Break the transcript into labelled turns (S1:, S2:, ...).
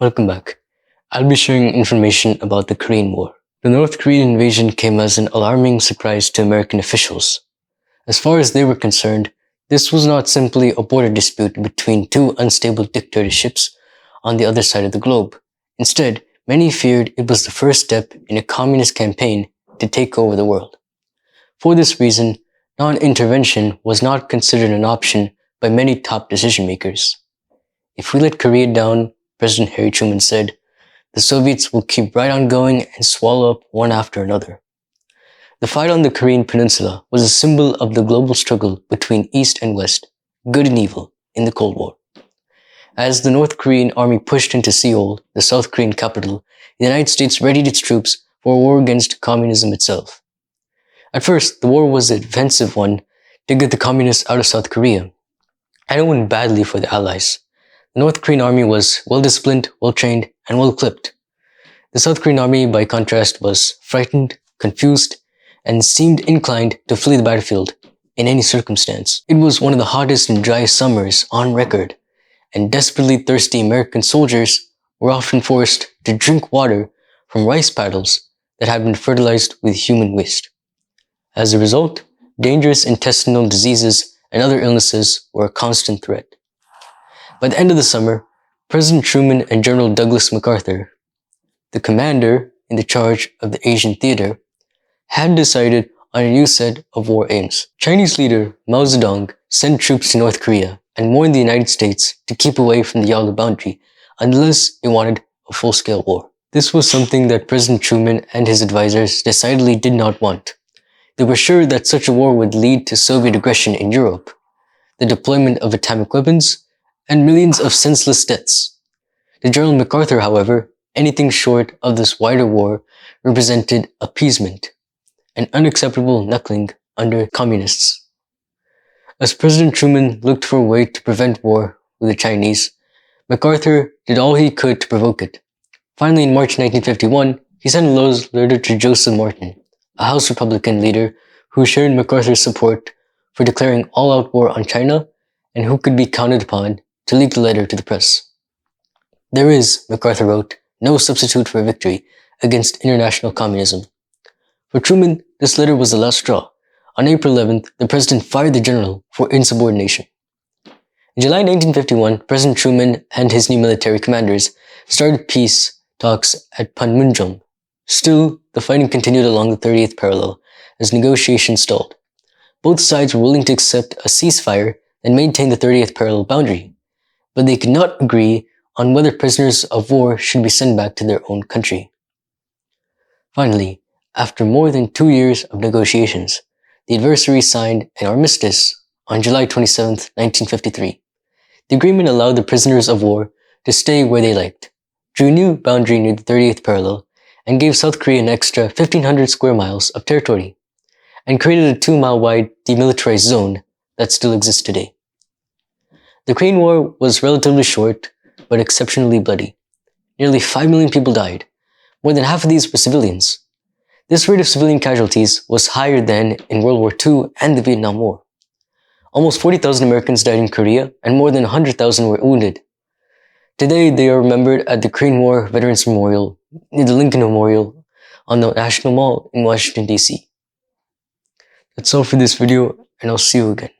S1: Welcome back. I'll be sharing information about the Korean War. The North Korean invasion came as an alarming surprise to American officials. As far as they were concerned, this was not simply a border dispute between two unstable dictatorships on the other side of the globe. Instead, many feared it was the first step in a communist campaign to take over the world. For this reason, non-intervention was not considered an option by many top decision makers. If we let Korea down, President Harry Truman said, the Soviets will keep right on going and swallow up one after another. The fight on the Korean peninsula was a symbol of the global struggle between East and West, good and evil, in the Cold War. As the North Korean army pushed into Seoul, the South Korean capital, the United States readied its troops for a war against communism itself. At first, the war was a defensive one to get the communists out of South Korea, and it went badly for the Allies. The North Korean army was well-disciplined, well-trained, and well-equipped. The South Korean army, by contrast, was frightened, confused, and seemed inclined to flee the battlefield in any circumstance. It was one of the hottest and driest summers on record, and desperately thirsty American soldiers were often forced to drink water from rice paddles that had been fertilized with human waste. As a result, dangerous intestinal diseases and other illnesses were a constant threat. By the end of the summer, President Truman and General Douglas MacArthur, the commander in charge of the Asian theater, had decided on a new set of war aims. Chinese leader Mao Zedong sent troops to North Korea and warned the United States to keep away from the Yalu boundary unless it wanted a full-scale war. This was something that President Truman and his advisors decidedly did not want. They were sure that such a war would lead to Soviet aggression in Europe, the deployment of atomic weapons, and millions of senseless deaths. To General MacArthur, however, anything short of this wider war represented appeasement, an unacceptable knuckling under communists. As President Truman looked for a way to prevent war with the Chinese, MacArthur did all he could to provoke it. Finally, in March 1951, he sent a letter to Joseph Martin, a House Republican leader who shared MacArthur's support for declaring all-out war on China and who could be counted upon to leak the letter to the press. There is, MacArthur wrote, no substitute for victory against international communism. For Truman, this letter was the last straw. On April 11th, the president fired the general for insubordination. In July 1951, President Truman and his new military commanders started peace talks at Panmunjom. Still, the fighting continued along the 30th parallel as negotiations stalled. Both sides were willing to accept a ceasefire and maintain the 30th parallel boundary, but they could not agree on whether prisoners of war should be sent back to their own country. Finally, after more than 2 years of negotiations, the adversaries signed an armistice on July 27, 1953. The agreement allowed the prisoners of war to stay where they liked, drew a new boundary near the 30th parallel, and gave South Korea an extra 1,500 square miles of territory, and created a 2-mile-wide demilitarized zone that still exists today. The Korean War was relatively short, but exceptionally bloody. Nearly 5 million people died. More than half of these were civilians. This rate of civilian casualties was higher than in World War II and the Vietnam War. Almost 40,000 Americans died in Korea, and more than 100,000 were wounded. Today, they are remembered at the Korean War Veterans Memorial, near the Lincoln Memorial, on the National Mall in Washington, D.C. That's all for this video, and I'll see you again.